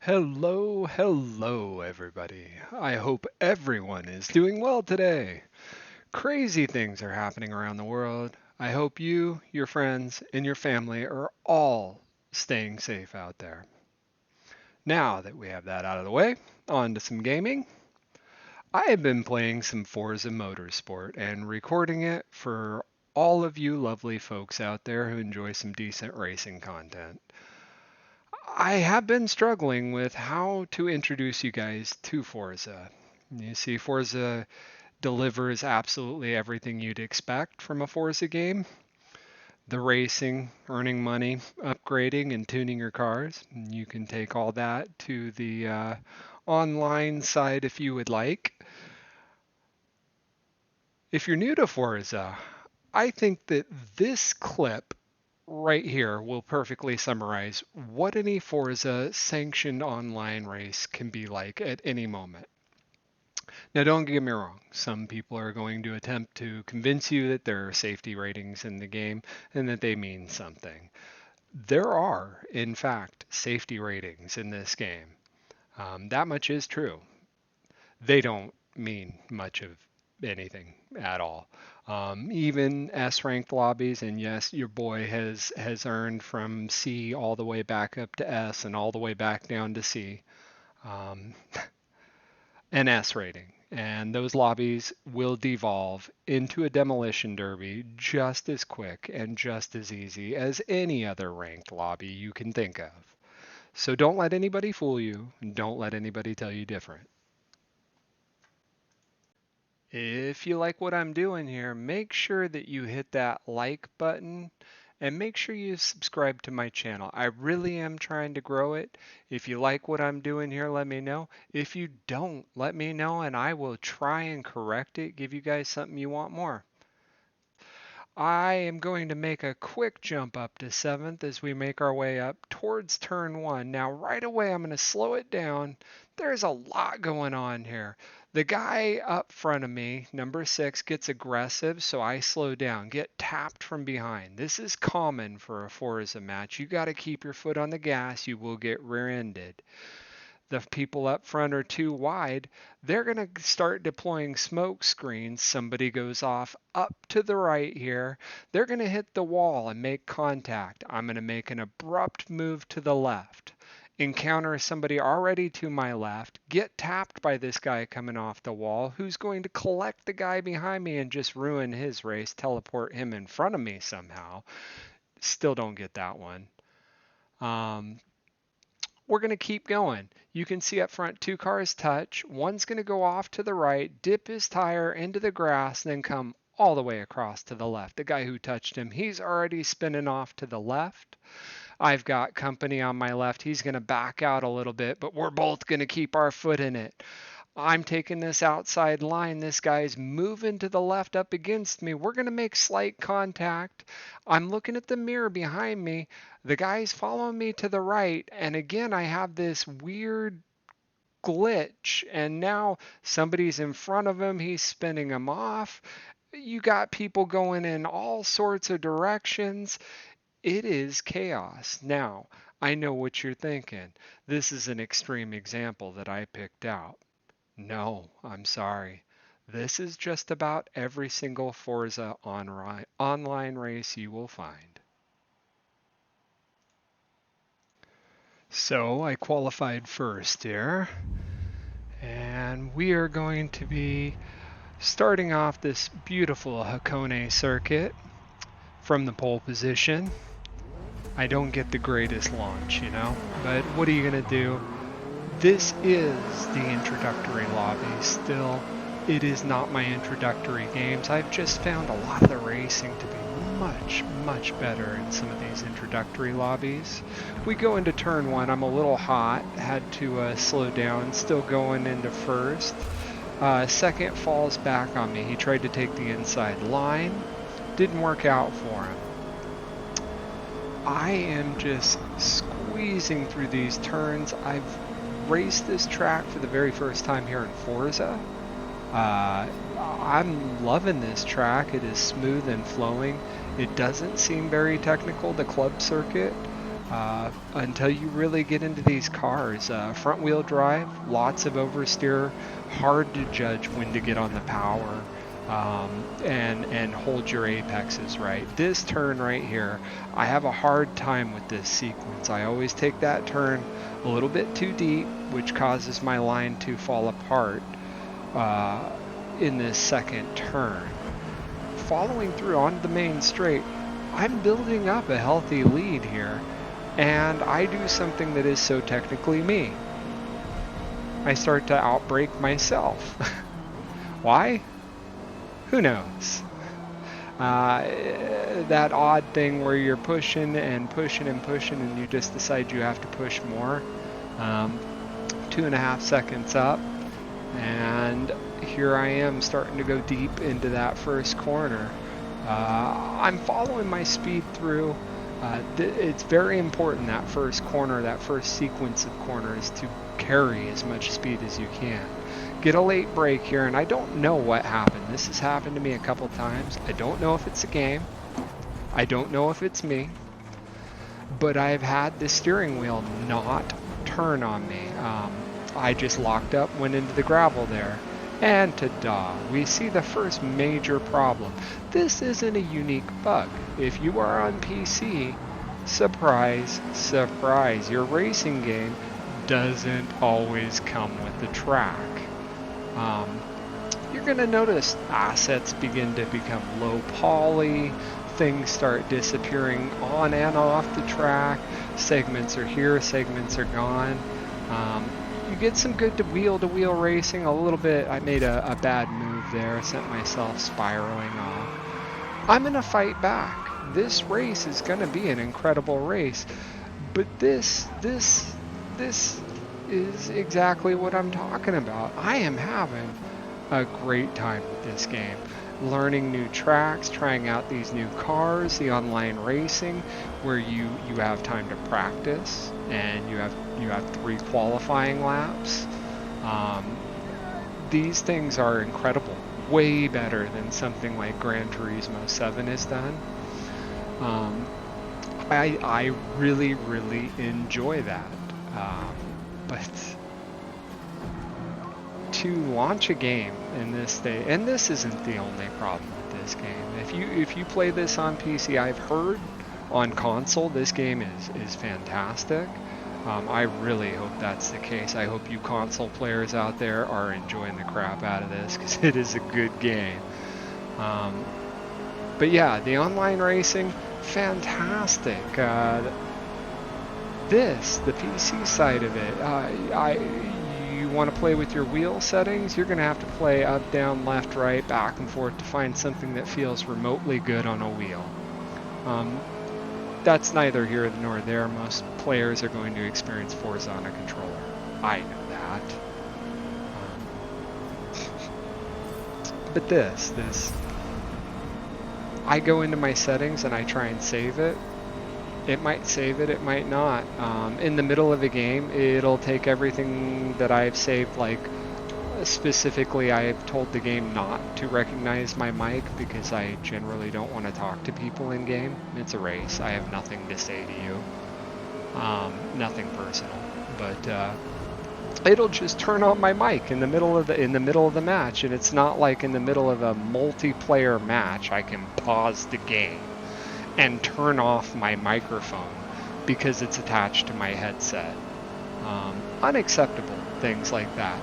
Hello, everybody. I hope everyone is doing well today. Crazy things are happening around the world. I hope you, your friends, and your family are all staying safe out there. Now that we have that out of the way, on to some gaming. I have been playing some Forza Motorsport and recording it for all of you lovely folks out there who enjoy some decent racing content. I have been struggling with how to introduce you guys to Forza. You see, Forza delivers absolutely everything you'd expect from a Forza game. The racing, earning money, upgrading, and tuning your cars. You can take all that to the online side if you would like. If you're new to Forza, I think that this clip right here will perfectly summarize what any Forza sanctioned online race can be like at any moment. Now, don't get me wrong, some people are going to attempt to convince you that there are safety ratings in the game and that they mean something. There are, in fact, safety ratings in this game. That much is true. They don't mean much of anything at all. Even S ranked lobbies, and yes, your boy has earned from C all the way back up to S and all the way back down to C, um, an S rating. And those lobbies will devolve into a demolition derby just as quick and just as easy as any other ranked lobby you can think of. So don't let anybody fool you. Don't let anybody tell you different. If you like what I'm doing here, make sure that you hit that like button and make sure you subscribe to my channel. I really am trying to grow it. If you like what I'm doing here, let me know. If you don't, let me know and I will try and correct it, give you guys something you want more. I am going to make a quick jump up to 7th as we make our way up towards turn 1. Now right away I'm going to slow it down. There's a lot going on here. The guy up front of me, number 6, gets aggressive, so I slow down, get tapped from behind. This is common for a Forza match. You got to keep your foot on the gas, you will get rear-ended. The people up front are too wide, they're going to start deploying smoke screens. Somebody goes off up to the right here. They're going to hit the wall and make contact. I'm going to make an abrupt move to the left. Encounter somebody already to my left, get tapped by this guy coming off the wall, who's going to collect the guy behind me and just ruin his race, teleport him in front of me somehow. Still don't get that one. We're going to keep going. You can see up front 2 cars touch. One's going to go off to the right, dip his tire into the grass, then come all the way across to the left. The guy who touched him, he's already spinning off to the left. I've got company on my left. He's going to back out a little bit, but we're both going to keep our foot in it. I'm taking this outside line. This guy's moving to the left up against me. We're going to make slight contact. I'm looking at the mirror behind me. The guy's following me to the right. And again, I have this weird glitch. And now somebody's in front of him. He's spinning him off. You got people going in all sorts of directions. It is chaos. Now, I know what you're thinking. This is an extreme example that I picked out. No, I'm sorry. This is just about every single Forza online race you will find. So I qualified first here, and we are going to be starting off this beautiful Hakone circuit from the pole position. I don't get the greatest launch, but what are you going to do? This is the introductory lobby. Still, it is not my introductory games. I've just found a lot of the racing to be much better in some of these introductory lobbies. We go into turn 1. I'm a little hot. Had to slow down. Still going into first. Second falls back on me. He tried to take the inside line. Didn't work out for him. I am just squeezing through these turns. I've raced this track for the very first time here in Forza. I'm loving this track. It is smooth and flowing. It doesn't seem very technical, the club circuit. until you really get into these cars. Front wheel drive, lots of oversteer, hard to judge when to get on the power, and hold your apexes right. This turn right here, I have a hard time with this sequence. I always take that turn a little bit too deep, which causes my line to fall apart in this second turn. Following through on the main straight, I'm building up a healthy lead here, and I do something that is so technically me. I start to outbrake myself. Why? Who knows? That odd thing where you're pushing and pushing and pushing and you just decide you have to push more. 2.5 seconds up, and here I am starting to go deep into that first corner. I'm following my speed through. It's very important, that first corner, that first sequence of corners, to carry as much speed as you can. Get a late break here, and I don't know what happened. This has happened to me a couple times. I don't know if it's a game. I don't know if it's me. But I've had the steering wheel not turn on me. I just locked up, went into the gravel there. And ta-da, we see the first major problem. This isn't a unique bug. If you are on PC, surprise, surprise, your racing game doesn't always come with the track. You're going to notice assets begin to become low poly, things start disappearing on and off the track, segments are here, segments are gone. You get some good wheel-to-wheel racing a little bit. I made a bad move there, sent myself spiraling off. I'm going to fight back. This race is going to be an incredible race, but this is exactly what I'm talking about. I am having a great time with this game. Learning new tracks, trying out these new cars, the online racing, where you have time to practice, and you have 3 qualifying laps. These things are incredible, way better than something like Gran Turismo 7 has done. I really, really enjoy that. But to launch a game in this day, and this isn't the only problem with this game. If you play this on PC, I've heard on console this game is fantastic. I really hope that's the case. I hope you console players out there are enjoying the crap out of this, because it is a good game. But yeah, the online racing, fantastic. The PC side of it, you want to play with your wheel settings, you're going to have to play up, down, left, right, back and forth to find something that feels remotely good on a wheel. That's neither here nor there. Most players are going to experience Forza on a controller. I know that. But this, I go into my settings and I try and save it. It might save it, it might not. In the middle of a game, it'll take everything that I've saved, like specifically I've told the game not to recognize my mic because I generally don't want to talk to people in game. It's a race. I have nothing to say to you. Nothing personal. But it'll just turn on my mic in the middle of the match, and it's not like in the middle of a multiplayer match I can pause the game and turn off my microphone because it's attached to my headset. Unacceptable things like that.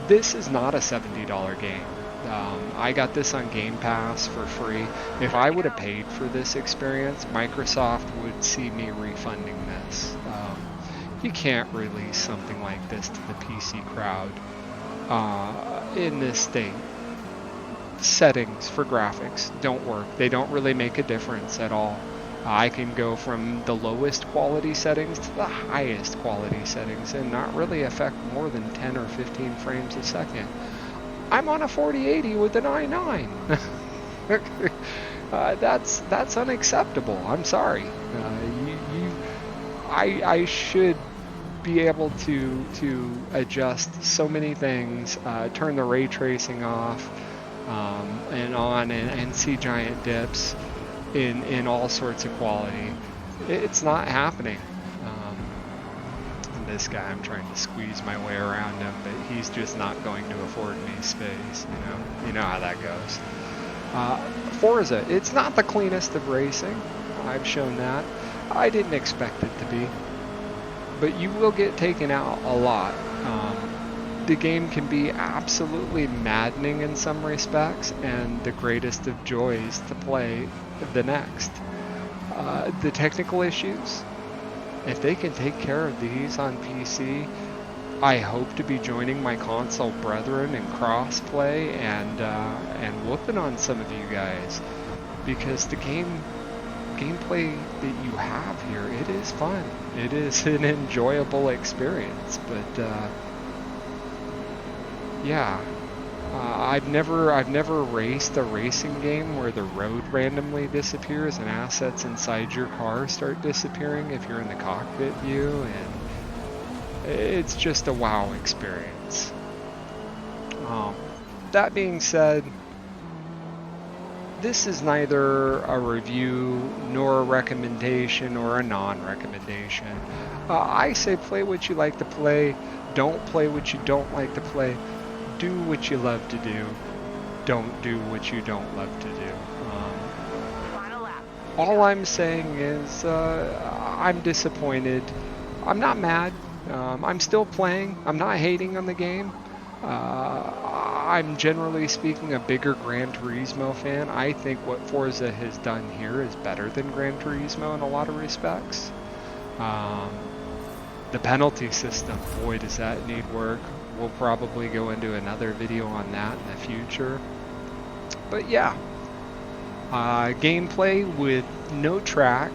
This is not a $70 game. I got this on Game Pass for free. If I would have paid for this experience, Microsoft would see me refunding this. You can't release something like this to the PC crowd in this state. Settings for graphics don't work. They don't really make a difference at all. I can go from the lowest quality settings to the highest quality settings and not really affect more than 10 or 15 frames a second. I'm on a 4080 with an i9. That's unacceptable. I'm sorry. I should be able to adjust so many things, turn the ray tracing off, and on, and see giant dips in all sorts of quality. It's not happening. this guy, I'm trying to squeeze my way around him, but he's just not going to afford me space, you know? You know how that goes. Forza, it's not the cleanest of racing. I've shown that. I didn't expect it to be. But you will get taken out a lot. The game can be absolutely maddening in some respects, and the greatest of joys to play the next. The technical issues, if they can take care of these on PC, I hope to be joining my console brethren in crossplay and whooping on some of you guys, because the gameplay that you have here, it is fun. It is an enjoyable experience, but yeah. I've never raced a racing game where the road randomly disappears and assets inside your car start disappearing if you're in the cockpit view, and it's just a wow experience. That being said, this is neither a review nor a recommendation or a non-recommendation. I say play what you like to play, don't play what you don't like to play. Do what you love to do. Don't do what you don't love to do. All I'm saying is I'm disappointed. I'm not mad. I'm still playing. I'm not hating on the game. I'm generally speaking a bigger Gran Turismo fan. I think what Forza has done here is better than Gran Turismo in a lot of respects. The penalty system, boy, does that need work. We'll probably go into another video on that in the future. But yeah, gameplay with no track,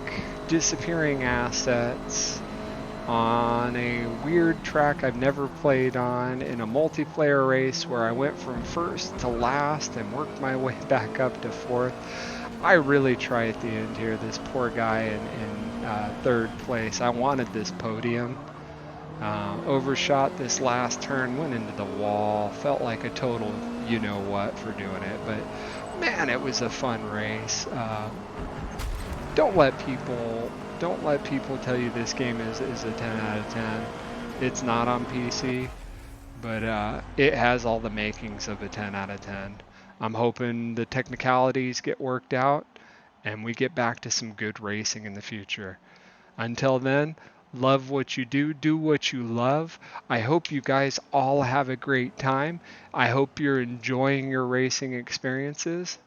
disappearing assets on a weird track I've never played on, in a multiplayer race where I went from first to last and worked my way back up to fourth. I really try at the end here. This poor guy in third place. I wanted this podium. Overshot this last turn, went into the wall, felt like a total you-know-what for doing it, but man, it was a fun race. Don't let people tell you this game is a 10 out of 10. It's not on PC, but it has all the makings of a 10 out of 10. I'm hoping the technicalities get worked out and we get back to some good racing in the future. Until then, love what you do what you love. I hope you guys all have a great time. I hope you're enjoying your racing experiences,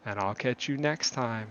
and I'll catch you next time.